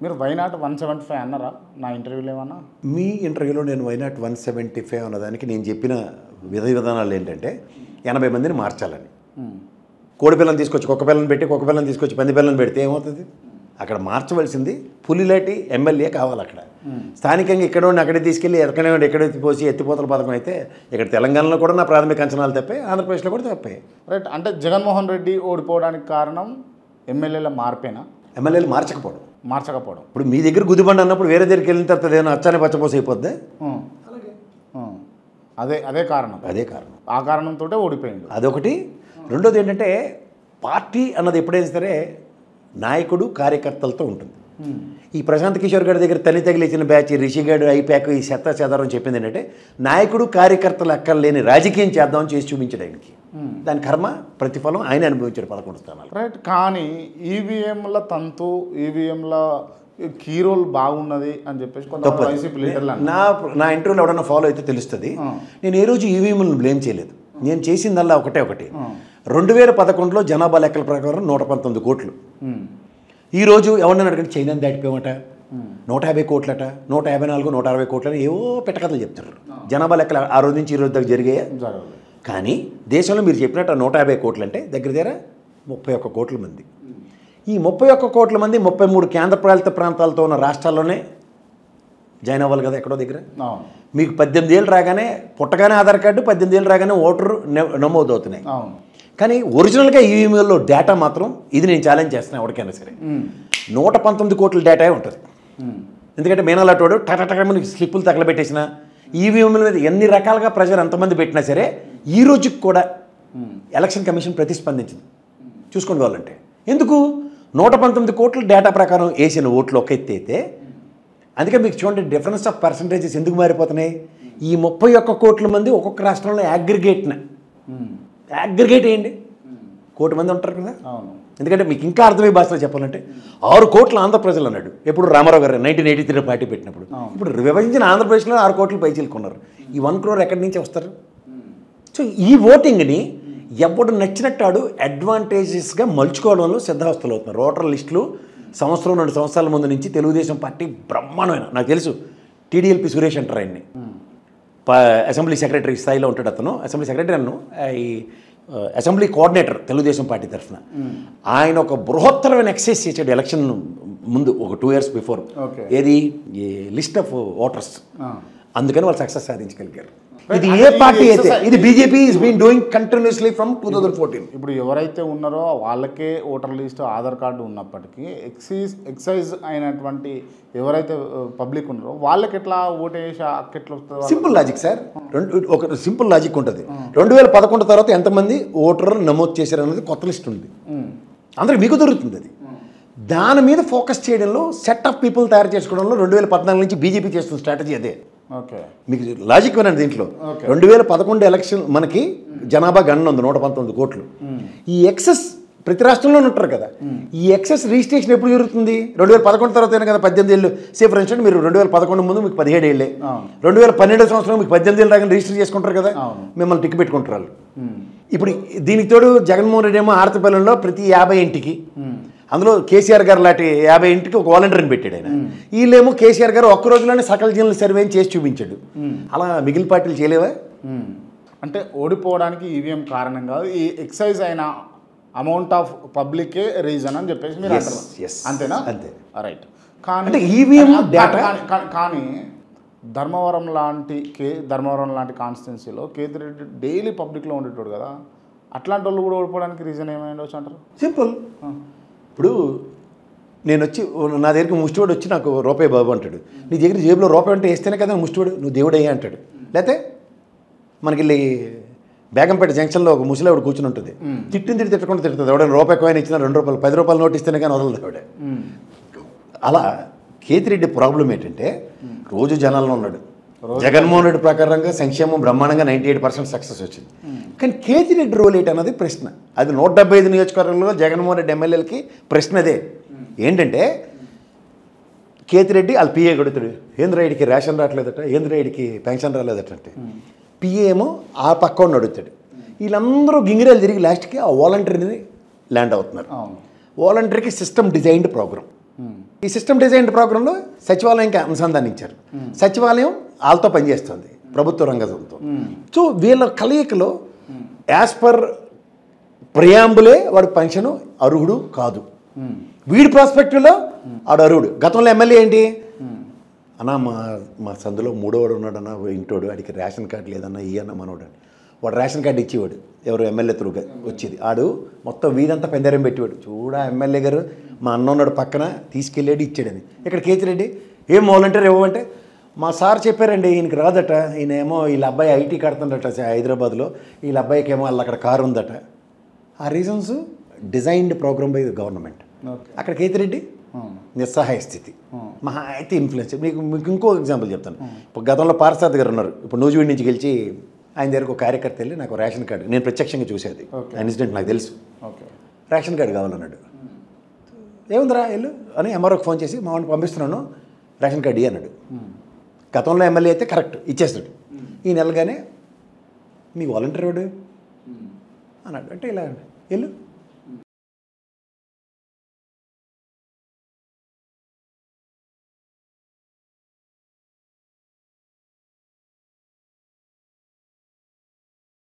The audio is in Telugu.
మీరు వైనాట్ 175 అన్నారా నా ఇంటర్వ్యూలో ఏమన్నా? మీ ఇంటర్వ్యూలో నేను వైనాట్ 175 అన్నదానికి నేను చెప్పిన విధానాలు ఏంటంటే 80 మందిని మార్చాలని. కోడి పిల్లని తీసుకొచ్చి కుక్క పిల్లని పెట్టి కుక్క పిల్లని తీసుకొచ్చి పంది పిల్లని పెడితే ఏమవుతుంది? అక్కడ మార్చవలసింది పులిలాంటి ఎమ్మెల్యే కావాలి. అక్కడ స్థానికంగా ఇక్కడ ఉండి అక్కడే తీసుకెళ్ళి ఎక్కడ పోసి ఎత్తిపోతల పథకం అయితే ఇక్కడ తెలంగాణలో కూడా నా ప్రాథమిక అంచనాలు తప్పే, ఆంధ్రప్రదేశ్లో కూడా తప్పే. రైట్. అంటే జగన్మోహన్ రెడ్డి ఓడిపోవడానికి కారణం ఎమ్మెల్యేల మార్పేనా? ఎమ్మెల్యేలు మార్చకపోవడం. ఇప్పుడు మీ దగ్గర గుదిబండి అన్నప్పుడు వేరే దగ్గరికి వెళ్ళిన తర్వాత ఏదైనా అచ్చానే పచ్చపోసి అయిపోద్ది. అదే కారణం. ఆ కారణంతో ఓడిపోయింది. అదొకటి. రెండోది ఏంటంటే పార్టీ అన్నది ఎప్పుడైనా సరే నాయకుడు కార్యకర్తలతో ఉంటుంది. ఈ ప్రశాంత్ కిషోర్ గారి దగ్గర తగిలించిన బ్యాచ్ రిషిగాడు ఐప్యాక్ ఈ చెదారం చెప్పింది ఏంటంటే నాయకుడు కార్యకర్తలు అక్కర్లేని రాజకీయం చేద్దామని చేసి చూపించాడు ఆయనకి. దాని కర్మ ప్రతిఫలం ఆయన అనుభవించాడు 11 స్థానాలు. రైట్. కానీ ఈవీఎంల తంతు ఈవీఎంల కీ రోల్ బాగున్నది అని చెప్పేసి నా ఇంటర్వ్యూలో ఎవడన్నా ఫాలో అయితే తెలుస్తుంది. నేను ఏ రోజు ఈవీఎంలను బ్లేమ్ చేయలేదు. నేను చేసిందల్లా ఒకటి 2011లో జనాభా లెక్కల ప్రకారం 119 కోట్లు. ఈరోజు ఎవరినైనా అడగండి చైనా దాటిపోయామట, 150 కోట్లట, 154, 160 కోట్లని ఏవో పెట్టకథలు చెప్తారు. జనాభా లెక్కలు ఆ రోజు నుంచి ఈ రోజు దాకా జరిగాయా? కానీ దేశంలో మీరు చెప్పినట్టు 150 కోట్లు అంటే దగ్గర 31 కోట్ల మంది. ఈ 31 కోట్ల మంది 33 కేంద్రపాలిత ప్రాంతాలతో ఉన్న రాష్ట్రాల్లోనే జాయిన్ అవ్వాలి కదా ఎక్కడో దగ్గర. మీకు 18 ఏళ్ళు రాగానే పుట్టగానే ఆధార్ కార్డు, 18 ఏళ్ళు రాగానే ఓటరు నమోదు అవుతున్నాయి. కానీ ఒరిజినల్గా ఈవీఎంలో డేటా మాత్రం ఇది నేను ఛాలెంజ్ చేస్తున్నాను ఎవరికైనా సరే 119 కోట్ల డేటా ఉంటుంది. ఎందుకంటే మేనలాటోడు టటటమని స్లిప్పులు తగలబెట్టేసిన ఈవీఎంల మీద ఎన్ని రకాలుగా ప్రజలు ఎంతమంది పెట్టినా సరే ఈ రోజుకి కూడా ఎలక్షన్ కమిషన్ ప్రతిస్పందించింది. చూసుకోండి వాళ్ళంటే ఎందుకు 119 కోట్ల డేటా ప్రకారం వేసిన ఓట్లు ఒక ఎత్తి అయితే అందుకే మీకు చూడండి డిఫరెన్స్ ఆఫ్ పర్సంటేజెస్ ఎందుకు మారిపోతున్నాయి. ఈ 31 కోట్ల మంది ఒక్కొక్క రాష్ట్రంలో అగ్రిగేట్ వేయండి, 1 కోటి మంది ఉంటారు కదా. ఎందుకంటే మీకు ఇంకా అర్థమయ్యే భాషలో చెప్పాలంటే 6 కోట్ల ఆంధ్ర ప్రజలు అన్నాడు ఎప్పుడు రామారావు గారు 1983 పార్టీ పెట్టినప్పుడు. ఇప్పుడు విభజించిన ఆంధ్రప్రదేశ్లో 6 కోట్ల పైచీలుకున్నారు. ఈ 1 crore ఎక్కడి నుంచి వస్తారు? సో ఈ ఓటింగ్ని ఎవడు నచ్చినట్టాడు అడ్వాంటేజెస్గా మలుచుకోవడంలో సిద్ధహస్తులు అవుతున్నారు. ఓటర్ లిస్టులు 1-2 సంవత్సరాల ముందు నుంచి తెలుగుదేశం పార్టీ బ్రహ్మాండమైన, నాకు తెలుసు టీడీఎల్పీ సురేష్ అంటారు ఆయన్ని, అసెంబ్లీ సెక్రటరీ స్థాయిలో ఉంటాడు అతను. అసెంబ్లీ సెక్రటరీ అన్ను ఈ అసెంబ్లీ కోఆర్డినేటర్ తెలుగుదేశం పార్టీ తరఫున. ఆయన ఒక బృహత్తరమైన ఎక్సైజ్ చేశాడు ఎలక్షన్ ముందు ఒక 2 years బిఫోర్. ఏది ఈ లిస్ట్ ఆఫ్ ఓటర్స్. అందుకని వాళ్ళు సక్సెస్ సాధించగలిగారు. ఇది ఏ పార్టీ అయితే ఇది BJP is been doing continuously from 2014. ఇప్పుడు ఎవరైతే ఉన్నారో వాళ్ళకే ఓటర్ లిస్ట్ ఆధార్ కార్డు ఉన్నప్పటికీ ఎక్సైజ్ అయినటువంటి ఎవరైతే పబ్లిక్ ఉన్నారో వాళ్ళకి ఎట్లా ఓటేసి ఎట్లా వస్తుంది? Simple logic sir. ఒక సింపుల్ లాజిక్ ఉంటుంది. 2011 తర్వాత ఎంతమంది ఓటర్ నమోదు చేశారు అనేది కొత్త లిస్ట్ ఉంది, అందరికి మీకు దొరుకుతుంది. అది దాని మీద ఫోకస్ చేయడంలో సెట్ ఆఫ్ పీపుల్ తయారు చేసుకోవడంలో 2014 నుంచి బీజేపీ చేస్తున్న స్ట్రాటజీ అదే. మీకు లాజిక్ వినండి. దీంట్లో 2011 ఎలక్షన్ మనకి జనాభా గణన ఉంది 119 కోట్లు. ఈ ఎక్సెస్ ప్రతి రాష్ట్రంలో ఉంటారు కదా. ఈ ఎక్సెస్ రిజిస్ట్రేషన్ ఎప్పుడు జరుగుతుంది? 2011 తర్వాత కదా 18 ఏళ్ళు. సే ఫర్ ఇన్స్టెంట్ మీరు 2011 ముందు మీకు 17 ఏళ్ళే, 2012 సంవత్సరం మీకు 18 ఏళ్ళు రాగానే రిజిస్టర్ చేసుకుంటారు కదా, మిమ్మల్ని టిక్ పెట్టుకుంటారు వాళ్ళు. ఇప్పుడు దీనికి తోడు జగన్మోహన్ రెడ్డి ఏమో ఆడతపల్లెల్లో ప్రతి 50 ఇంటికి, అందులో కేసీఆర్ గారు లాంటి 50 ఇంటికి ఒక వాలంటీర్ని పెట్టాడు ఆయన. వీళ్ళేమో కేసీఆర్ గారు ఒక్క రోజులోనే సకల జిల్లా సర్వే చేసి చూపించాడు. అలా మిగిలిన పార్టీలు చేయలేవా? అంటే ఓడిపోవడానికి ఈవీఎం కారణం కాదు, ఈ ఎక్సైజ్ అయిన అమౌంట్ ఆఫ్ పబ్లికే రీజన్ అని చెప్పేసి మీరు అంటారు. అంతేనా? అంతే. రైట్. కానీ కానీ ధర్మవరం లాంటి కాన్స్టిట్యున్సీలో కేతిరెడ్డి డైలీ పబ్లిక్లో ఉండేటోడు కదా, అట్లాంటి వాళ్ళు కూడా ఓడిపోవడానికి రీజన్ ఏమైనా ఉండొచ్చు అంటారు? సింపుల్. ఇప్పుడు నేను వచ్చి నా దగ్గరికి ముష్టివాడు వచ్చి నాకు రూపాయి బాబు అంటాడు. నీ దగ్గర జేబులో రూపాయి అంటే వేస్తేనే కదా ముష్టివాడు, నువ్వు దేవుడు అయ్యా అంటాడు. లేకపోతే మనకి వెళ్ళి బేగంపేట జంక్షన్లో ఒక ముసలివాడు కూర్చుని ఉంటుంది, తిట్టకుండా తిడుతుంది. ఎవడైనా రూపాయి కాయిన్ ఇచ్చినా 2 రూపాయలు 10 రూపాయలు నోట్ ఇస్తేనే కానీ వదలదు ఆవిడే. అలా కేతిరెడ్డి ప్రాబ్లం ఏంటంటే రోజు జనాల్లో ఉన్నాడు. జగన్మోహన్ రెడ్డి ప్రకారంగా సంక్షేమం బ్రహ్మాండంగా 98% సక్సెస్ వచ్చింది. కానీ కేతిరెడ్డి రోల్ ఏంటన్నది ప్రశ్న. అది 175 నియోజకవర్గంలో జగన్మోహన్ రెడ్డి ఎమ్మెల్యేలకి ప్రశ్న అదే. ఏంటంటే కేతిరెడ్డి వాళ్ళ పిఏ కొడుతాడు, ఏంద్రాయుడికి రేషన్ రావట్లేదట, ఏంద్రాయుడికి పెన్షన్ రాలేదట అంటే పిఏ ఏమో ఆ పక్కన అడుగుతాడు. వీళ్ళందరూ గింగిరాలు తిరిగి లాస్ట్కి ఆ వాలంటీర్ని ల్యాండ్ అవుతున్నారు. వాలంటీర్కి సిస్టమ్ డిజైన్డ్ ప్రోగ్రామ్. ఈ సిస్టమ్ డిజైన్ ప్రోగ్రాంలో సచివాలయంకి అనుసంధానించారు. సచివాలయం వాళ్ళతో పనిచేస్తుంది ప్రభుత్వ రంగంతో. సో వీళ్ళ కలయికలో యాజ్ పర్ ప్రియాంబులే వాడు పెన్షన్ అర్హుడు కాదు. వీడి ప్రాస్పెక్టివ్లో వాడు అర్హుడు. గతంలో ఎమ్మెల్యే ఏంటి అన్నా మా సందులో మూడోవాడు ఉన్నాడన్నా ఇంటోడు, వాడికి రేషన్ కార్డు లేదన్నా ఇయ్యన్న మనోడు అని వాడు రేషన్ కార్డు ఇచ్చేవాడు. ఎవరు ఎమ్మెల్యే త్రూగా వచ్చేది. ఆడు మొత్తం వీధంతా పెందరం పెట్టేవాడు. చూడా ఎమ్మెల్యే గారు మా అన్న ఉన్నాడు పక్కన తీసుకెళ్ళాడు ఇచ్చాడని. ఇక్కడ కేతిరెడ్డి ఏం వాలంటీర్ ఇవ్వమంటే మా సార్ చెప్పారండి ఈయనకి రాదట, ఈయనేమో వీళ్ళ అబ్బాయి ఐటీ కడుతుందట హైదరాబాద్లో, వీళ్ళ అబ్బాయికి ఏమో వాళ్ళ అక్కడ కారు ఉందట. ఆ reasons designed program by government. అక్కడ కేతిరెడ్డి నిస్సహాయ స్థితి, మహా అయితే ఇన్ఫ్లుయెన్స్. మీకు ఇంకో ఎగ్జాంపుల్ చెప్తాను. ఇప్పుడు గతంలో పార్సాద్ గారు ఉన్నారు, ఇప్పుడు నూజివీడి నుంచి గెలిచి ఆయన దగ్గరకు ఒక కార్యకర్త వెళ్ళి నాకు రేషన్ కార్డు, నేను ప్రత్యక్షంగా చూసేది ఆ ఇన్సిడెంట్ నాకు తెలుసు, రేషన్ కార్డు కావాలన్నాడు. ఏముందిరా వెళ్ళు అని ఎంఆర్ఓకి ఫోన్ చేసి మా వాడిని పంపిస్తున్నాను రేషన్ కార్డు అన్నాడు. గతంలో ఎమ్మెల్యే అయితే కరెక్ట్ ఇచ్చేస్తాడు. ఈ నెలగానే మీ వాలంటీర్ వాడు అన్నాడు. అంటే ఇలా వెళ్ళు